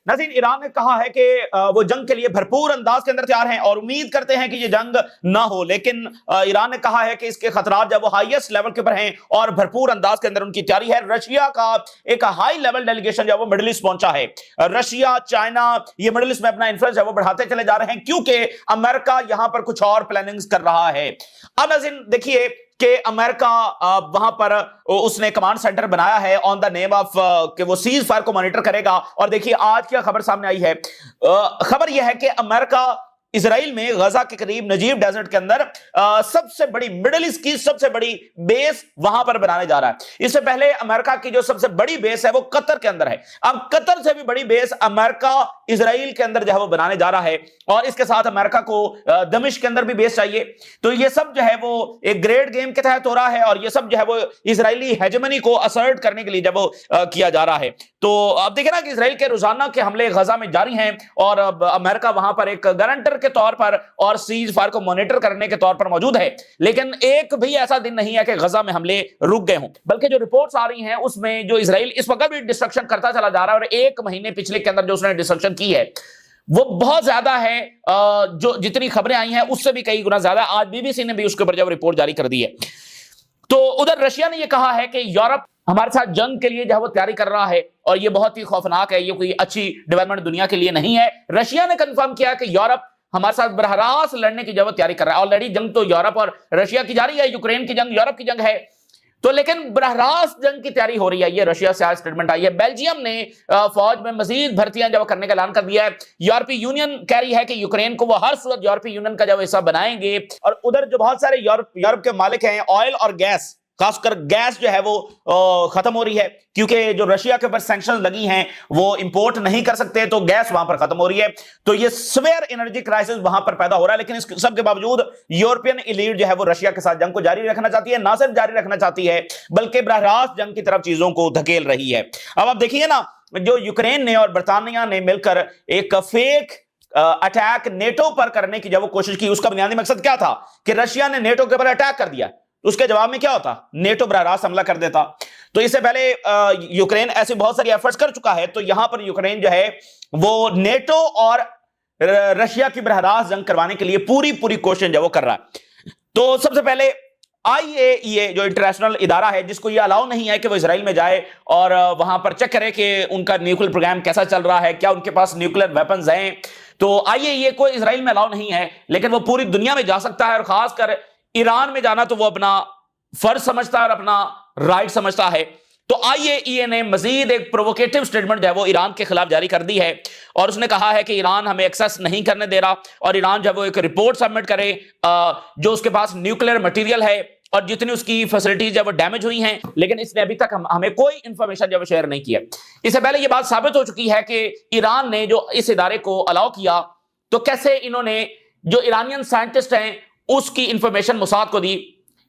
नाज़रीन, ईरान ने कहा है कि वो जंग के लिए भरपूर अंदाज के अंदर तैयार हैं और उम्मीद करते हैं कि ये जंग ना हो, लेकिन ईरान ने कहा है कि इसके खतरात जब वो हाईएस्ट लेवल के ऊपर हैं और भरपूर अंदाज के अंदर उनकी तैयारी है। रशिया का एक हाई लेवल डेलीगेशन जो वो मिडिल ईस्ट पहुंचा है। रशिया, चाइना, ये मिडिल ईस्ट में अपना इन्फ्लुएंस वो बढ़ाते चले जा रहे हैं क्योंकि अमेरिका यहां पर कुछ और प्लानिंग्स कर रहा है। अब नाज़रीन देखिए कि अमेरिका वहां पर उसने कमांड सेंटर बनाया है ऑन द नेम ऑफ कि वो सीज फायर को मॉनिटर करेगा। और देखिए आज क्या खबर सामने आई है। खबर यह है कि अमेरिका इजराइल में गजा के करीब नजीब डेजर्ट के अंदर सबसे बड़ी मिडिल ईस्ट की सबसे बड़ी बेस वहां पर बनाने जा रहा है। इससे पहले अमेरिका की जो सबसे बड़ी बेस है वो कतर के अंदर है। अब कतर से भी बड़ी बेस अमेरिका इजराइल के अंदर जो है वो बनाने जा रहा है और इसके साथ अमेरिका को दमिश्क के अंदर भी बेस चाहिए। तो ये सब जो है वो एक ग्रेट गेम के तहत हो रहा है और ये सब जो है वो इजरायली हेजेमनी को असर्ट करने के लिए जब वो किया जा रहा है। तो अब देखें ना कि इजराइल के रोजाना के हमले गजा में जारी हैं और अब अमेरिका वहां पर एक गारंटर के तौर पर और सीज फायर को मॉनिटर करने के तौर पर मौजूद है। लेकिन एक भी ऐसा दिन नहीं है कि गजा में हमले रुक गए हों, बल्कि जो रिपोर्ट्स आ रही हैं उसमें जो इजराइल इस वक्त भी डिस्ट्रक्शन करता चला जा रहा है और एक महीने पिछले के अंदर जो उसने डिस्ट्रक्शन की है वो बहुत ज्यादा है। जो जितनी खबरें आई हैं उससे भी कई गुना ज्यादा। आज बीबीसी ने भी उसके ऊपर जब रिपोर्ट जारी कर दी है। तो उधर रशिया ने यह कहा है कि यूरोप हमारे साथ जंग के लिए जो है वो तैयारी कर रहा है और ये बहुत ही खौफनाक है, ये कोई अच्छी डेवलपमेंट दुनिया के लिए नहीं है। रशिया ने कंफर्म किया कि यूरोप हमारे साथ बरह रास्त लड़ने की जो तैयारी कर रहा है। ऑलरेडी जंग तो यूरोप और रशिया की जारी है, यूक्रेन की जंग यूरोप की जंग है, तो लेकिन बरह रास्त जंग की तैयारी हो रही है। ये रशिया से आज स्टेटमेंट आई है। बेल्जियम ने फौज में मजीद भर्तियां जब करने का ऐलान कर दिया है। यूरोपीय यूनियन कह रही है कि यूक्रेन को वो हर सूरत यूरोपीय यूनियन का जब हिस्सा बनाएंगे। और उधर जो बहुत सारे यूरोप के मालिक हैं, ऑयल और गैस, खासकर गैस जो है वो खत्म हो रही है क्योंकि जो रशिया के ऊपर सैंक्शंस लगी हैं वो इंपोर्ट नहीं कर सकते, तो गैस वहां पर खत्म हो रही है। तो ये स्वेयर एनर्जी क्राइसिस वहां पर पैदा हो रहा है। लेकिन इस सब के बावजूद यूरोपियन एलीट जो है वो रशिया के साथ जंग को जारी रखना चाहती है। ना सिर्फ जारी रखना चाहती है बल्कि बरह रास्त जंग की तरफ चीजों को धकेल रही है। अब आप देखिए ना, जो यूक्रेन ने और बर्तानिया ने मिलकर एक फेक अटैक नेटो पर करने की जब वो कोशिश की, उसका बुनियादी मकसद क्या था कि रशिया ने नेटो के ऊपर अटैक कर दिया, उसके जवाब में क्या होता, नेटो बरह रास्त हमला कर देता। तो इससे पहले यूक्रेन ऐसे बहुत सारी एफर्ट्स कर चुका है। तो यहां पर यूक्रेन जो है वो नेटो और रशिया की बरह रास्त जंग करवाने के लिए पूरी कोशिश जो वो कर रहा है। तो सबसे पहले IAEA जो इंटरनेशनल इदारा है, जिसको ये अलाउ नहीं है कि वो इजराइल में जाए और वहां पर चेक करे कि उनका न्यूक्लियर प्रोग्राम कैसा चल रहा है, क्या उनके पास न्यूक्लियर वेपन्स हैं। तो IAEA को इजराइल में अलाउ नहीं है, लेकिन वो पूरी दुनिया में जा सकता है और खासकर ईरान में जाना तो वो अपना फर्ज समझता है और अपना राइट समझता है। तो IAEA ने मजीद एक प्रोवोकेटिव स्टेटमेंट जो है वो ईरान के खिलाफ जारी कर दी है और उसने कहा है कि ईरान हमें एक्सेस नहीं करने दे रहा और ईरान जब वो एक रिपोर्ट सबमिट करे जो उसके पास न्यूक्लियर मटेरियल है और जितनी उसकी फैसिलिटीज जब वो डैमेज हुई हैं, लेकिन इसने अभी तक हमें कोई इंफॉर्मेशन जब शेयर नहीं किया। इससे पहले ये बात साबित हो चुकी है कि ईरान ने जो इस इदारे को अलाउ किया तो कैसे इन्होंने जो ईरानियन साइंटिस्ट हैं उसकी इंफॉर्मेशन मोसाद को दी,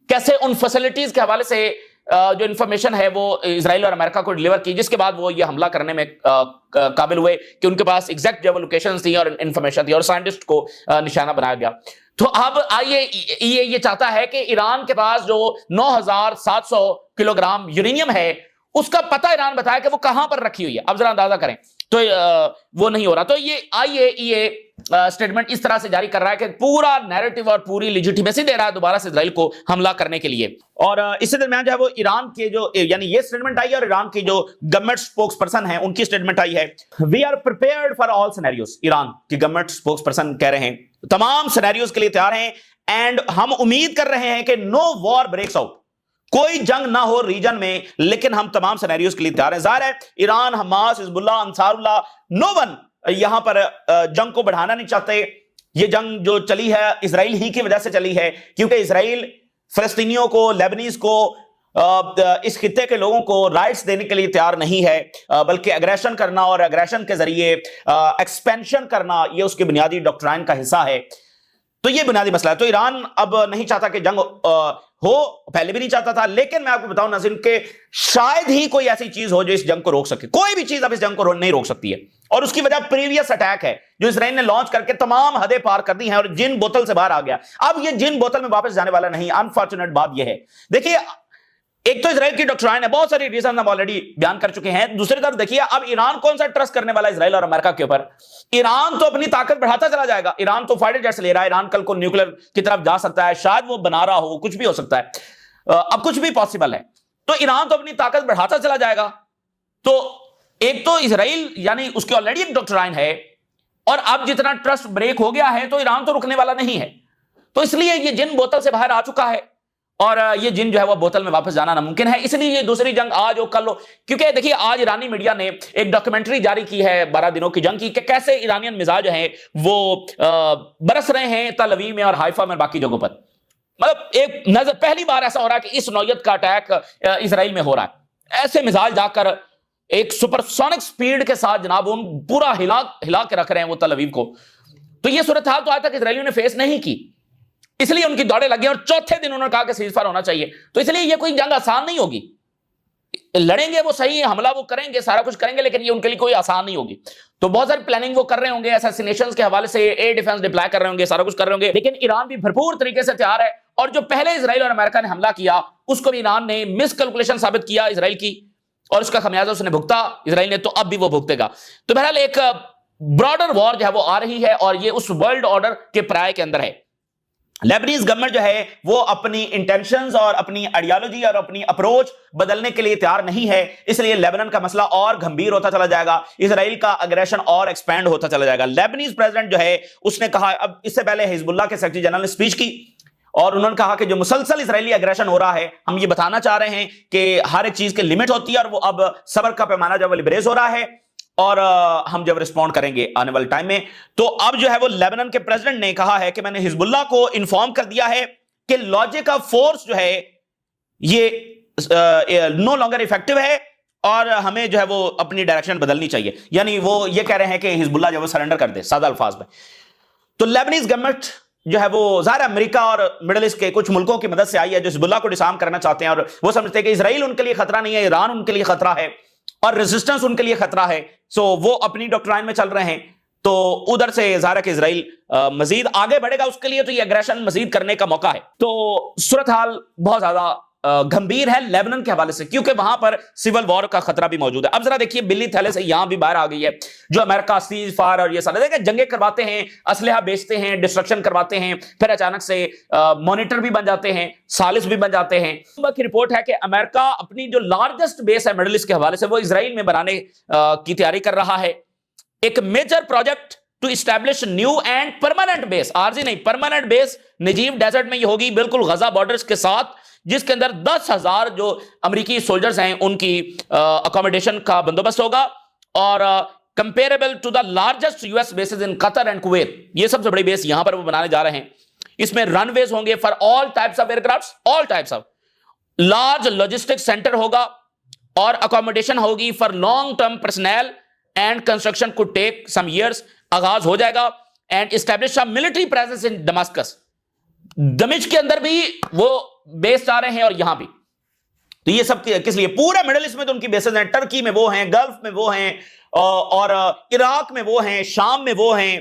कैसे उन फैसिलिटीज के हवाले से जो इंफॉर्मेशन है वो इजराइल और अमेरिका को डिलीवर की, जिसके बाद वो ये हमला करने में काबिल हुए कि उनके पास एग्जैक्ट जो लोकेशन थी और इंफॉर्मेशन थी और साइंटिस्ट को निशाना बनाया गया। तो अब IAEA ये चाहता है कि ईरान के पास जो 9,700 किलोग्राम यूरेनियम है उसका पता ईरान बताया कि वो कहां पर रखी हुई है। अब जरा अंदाजा करें, तो वो नहीं हो रहा। तो ये IAEA स्टेटमेंट इस तरह से जारी कर रहा है कि पूरा नैरेटिव और पूरी लेजिटिमेसी दे रहा है दोबारा से इजराइल को हमला करने के लिए। और इससे दरमियान जो है वो ईरान के जो यानी ये स्टेटमेंट आई है और ईरान की जो गवर्नमेंट स्पोक्स पर्सन है उनकी स्टेटमेंट आई है, we are prepared for all scenarios. Iran की गवर्नमेंट स्पोक्स पर्सन कह रहे हैं तमाम सिनेरियोस के लिए तैयार हैं एंड हम उम्मीद कर रहे हैं कि नो वॉर ब्रेक्स आउट, कोई जंग ना हो रीजन में, लेकिन हम तमाम सिनेरियोस के लिए तैयार हैं। जाहिर है Iran, Hamas, Hezbollah, Ansarullah, no one यहां पर जंग को बढ़ाना नहीं चाहते। ये जंग जो चली है इजराइल ही की वजह से चली है क्योंकि इजराइल फिलिस्तीनियों को, लेबनीज को, इस खित्ते के लोगों को राइट्स देने के लिए तैयार नहीं है, बल्कि एग्रेशन करना और एग्रेशन के जरिए एक्सपेंशन करना ये उसके बुनियादी डॉक्ट्राइन का हिस्सा है। तो ये बुनियादी मसला है। तो ईरान अब नहीं चाहता कि जंग हो, पहले भी नहीं चाहता था, लेकिन मैं आपको बताऊं नाज़रीन के शायद ही कोई ऐसी चीज हो जो इस जंग को रोक सके। कोई भी चीज अब इस जंग को नहीं रोक सकती है और उसकी वजह प्रीवियस अटैक है जो इजराइल ने लॉन्च करके तमाम हदें पार कर दी हैं और जिन बोतल से बाहर आ गया। अब ये जिन बोतल में वापस जाने वाला नहीं। अनफॉर्चुनेट बात यह है, देखिए ایک تو اسرائیل کی ڈاکٹرائن ہے, بہت ساری ریزن ہم آلریڈی بیان کر چکے ہیں. دوسری طرف دیکھیے اب ایران کون سا ٹرسٹ کرنے والا اسرائیل اور امریکہ کے اوپر. ایران تو اپنی طاقت بڑھاتا چلا جائے گا, ایران تو فائٹر جیٹس لے رہا ہے, ایران کل کو نیوکلیر کی طرف جا سکتا ہے, شاید وہ بنا رہا ہو, کچھ بھی ہو سکتا ہے, اب کچھ بھی پاسبل ہے. تو ایران تو اپنی طاقت بڑھاتا چلا جائے گا. تو ایک تو اسرائیل یعنی اس کی آلریڈی ایک ڈاکٹرائن ہے, اور اب جتنا ٹرسٹ بریک ہو گیا ہے تو ایران تو رکنے والا نہیں ہے. تو اس لیے یہ جن بوتل سے باہر آ چکا ہے, اور یہ جن جو ہے وہ بوتل میں واپس جانا ناممکن ہے. اس لیے یہ دوسری جنگ آج ہو کل ہو, کیونکہ دیکھیے آج ایرانی میڈیا نے ایک ڈاکومنٹری جاری کی ہے 12 دنوں کی جنگ کی, کہ کیسے ایرانین مزاج ہیں وہ برس رہے ہیں تل اویو میں اور حائفہ میں باقی جگہوں پر. مطلب ایک نظر پہلی بار ایسا ہو رہا ہے کہ اس نوعیت کا اٹیک اسرائیل میں ہو رہا ہے. ایسے مزاج جا کر ایک سپر سونک سپیڈ کے ساتھ جناب ان پورا ہلا کے رکھ رہے ہیں وہ تل اویو کو. تو یہ صورتحال تو آج تک اسرائیلیوں نے فیس نہیں کی, اس لیے ان کی دوڑیں لگی, اور چوتھے دن انہوں نے کہا کہ سیز فائر ہونا چاہیے. تو اس لیے یہ کوئی جنگ آسان نہیں ہوگی. لڑیں گے وہ صحیح, حملہ وہ کریں گے, سارا کچھ کریں گے, لیکن یہ ان کے لیے کوئی آسان نہیں ہوگی. تو بہت ساری پلاننگ وہ کر رہے ہوں گے, اساسینیشنز کے حوالے سے ایئر ڈیفنس ڈپلائی کر رہے ہوں گے, سارا کچھ کر رہے ہوں گے. لیکن ایران بھی بھرپور طریقے سے تیار ہے, اور جو پہلے اسرائیل اور امریکہ نے حملہ کیا اس کو بھی ایران نے مس کیلکولیشن ثابت کیا اسرائیل کی, اور اس کا خمیازہ اس نے بھگتا اسرائیل نے, تو اب بھی وہ بھگتے گا. تو بہرحال ایک براڈر وار جو ہے وہ آ رہی ہے, اور یہ اس ورلڈ آرڈر کے پرائے کے اندر ہے. لیبنیز گورنمنٹ جو ہے وہ اپنی انٹینشنز اور اپنی آئیڈیالوجی اور اپنی اپروچ بدلنے کے لیے تیار نہیں ہے. اس لیے لیبنن کا مسئلہ اور گھمبیر ہوتا چلا جائے گا, اسرائیل کا اگریشن اور ایکسپینڈ ہوتا چلا جائے گا. لیبنیز پریزیڈنٹ جو ہے اس نے کہا, اب اس سے پہلے حزب اللہ کے سیکرٹری جنرل نے اسپیچ کی, اور انہوں نے کہا کہ جو مسلسل اسرائیلی اگریشن ہو رہا ہے, ہم یہ بتانا چاہ رہے ہیں کہ ہر ایک چیز کے لمٹ ہوتی ہے, اور وہ اب صبر کا پیمانہ جب لبریز ہو رہا ہے, اور ہم جب رسپونڈ کریں گے آنے والے ٹائم میں. تو اب جو ہے وہ لیبنن کے پریزیڈنٹ نے کہا ہے کہ میں نے حزب اللہ کو انفارم کر دیا ہے کہ لاجک آف فورس جو ہے یہ نو لانگر افیکٹو ہے, اور ہمیں جو ہے وہ اپنی ڈائریکشن بدلنی چاہیے. یعنی وہ یہ کہہ رہے ہیں کہ حزب اللہ جو وہ سرنڈر کر دے, سادہ الفاظ میں. تو لیبنیز گورنمنٹ جو ہے وہ ظاہر امریکہ اور مڈل ایسٹ کے کچھ ملکوں کی مدد سے آئی ہے جو حزب اللہ کو ڈسارم کرنا چاہتے ہیں, اور وہ سمجھتے ہیں کہ اسرائیل ان کے لیے خطرہ نہیں ہے, ایران ان کے لیے خطرہ ہے, اور ریزسٹنس ان کے لیے خطرہ ہے. سو وہ اپنی ڈاکٹرائن میں چل رہے ہیں. تو ادھر سے ظاہر ہے کہ اسرائیل مزید آگے بڑھے گا, اس کے لیے تو یہ اگریشن مزید کرنے کا موقع ہے. تو صورتحال بہت زیادہ گھمبیر ہے لیبنن کے حوالے سے, کیونکہ وہاں پر سول وار کا خطرہ بھی موجود ہے. اب ذرا دیکھیے بلی تھیلے سے یہاں بھی باہر آ گئی ہے, جو امریکہ سیز فائر اور یہ سارے دیکھیں جنگیں کرواتے ہیں, اسلحہ بیچتے ہیں, ڈسٹرکشن کرواتے ہیں, پھر اچانک سے مانیٹر بھی بن جاتے ہیں, سالس بھی بن جاتے ہیں. کی رپورٹ ہے کہ امریکہ اپنی جو لارجسٹ بیس ہے مڈل ایسٹ کے حوالے سے وہ اسرائیل میں بنانے کی تیاری کر رہا ہے. ایک major project to establish new and permanent base, عارضی نہیں پرماننٹ بیس نجیب ڈیزرٹ میں یہ ہوگی, بالکل غزہ بارڈرز کے ساتھ, جس کے اندر 10,000 جو امریکی سولجرز ہیں ان کی اکوموڈیشن کا بندوبست ہوگا, اور comparable to the largest U S bases in Qatar and Kuwait. یہ سب سے بڑی بیس یہاں پر وہ بنانے جا رہے ہیں. اس میں رن ویز ہوں گے for all types of aircrafts, all types of, large logistic centre ہوگا, اور اکوموڈیشن ہوگی for long term personnel, and construction could take some years. آغاز ہو جائے گا, and establish military presence in Damascus. دمشق کے اندر بھی وہ بیس آ رہے ہیں, اور یہاں بھی. تو یہ سب کس لیے, پورے مڈل ایسٹ میں تو ان کی بیسز ہیں, ٹرکی میں وہ ہیں, گلف میں وہ ہیں, اور عراق میں وہ ہیں, شام میں وہ ہیں,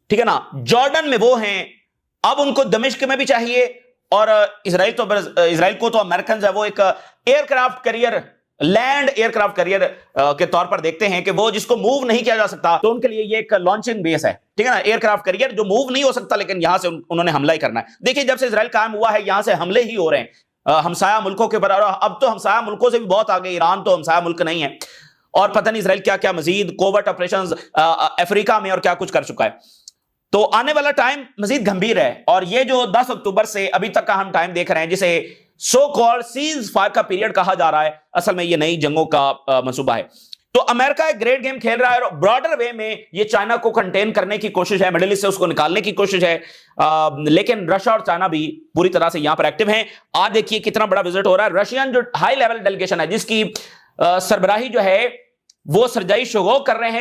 ٹھیک ہے نا, جارڈن میں وہ ہیں. اب ان کو دمشق میں بھی چاہیے, اور اسرائیل کو تو امریکنز ہے وہ ایک aircraft carrier, land aircraft carrier کے طور پر دیکھتے ہیں کہ وہ جس کو موو نہیں کیا جا سکتا, تو ان کے لیے یہ ایک لانچنگ بیس ہے, ٹھیک ہے نا, ایئر کرافٹ کیریئر جو موو نہیں ہو سکتا, لیکن یہاں سے انہوں نے حملہ ہی کرنا ہے. دیکھیے جب سے اسرائیل قائم ہوا ہے یہاں سے حملے ہی ہو رہے ہیں ہمسایہ ملکوں کے اوپر, اور اب تو ہمسایہ ملکوں سے بھی بہت آگے, ایران تو ہمسایہ ملک نہیں ہے, اور پتہ نہیں اسرائیل کیا کیا مزید کوورٹ آپریشنز افریقہ میں اور کیا کچھ کر چکا ہے. تو آنے والا ٹائم مزید گھمبیر ہے, اور یہ جو 10 اکتوبر سے ابھی تک کا ہم ٹائم دیکھ رہے ہیں جسے سو کال سیز فائر کا پیریڈ کہا جا رہا ہے, اصل میں یہ نئی جنگوں کا منصوبہ ہے. تو امریکہ ایک گریٹ گیم کھیل رہا ہے, اور براڈر وے میں یہ چائنا کو کنٹین کرنے کی کوشش ہے, مڈل ایسٹ سے اس کو نکالنے کی کوشش ہے, لیکن رشیا اور چائنا بھی پوری طرح سے یہاں پر ایکٹیو ہیں. آج دیکھیے کتنا بڑا وزٹ ہو رہا ہے. رشین جو ہائی لیول ڈیلیگیشن ہے جس کی سربراہی جو ہے وہ سرجائی شوگو کر رہے ہیں,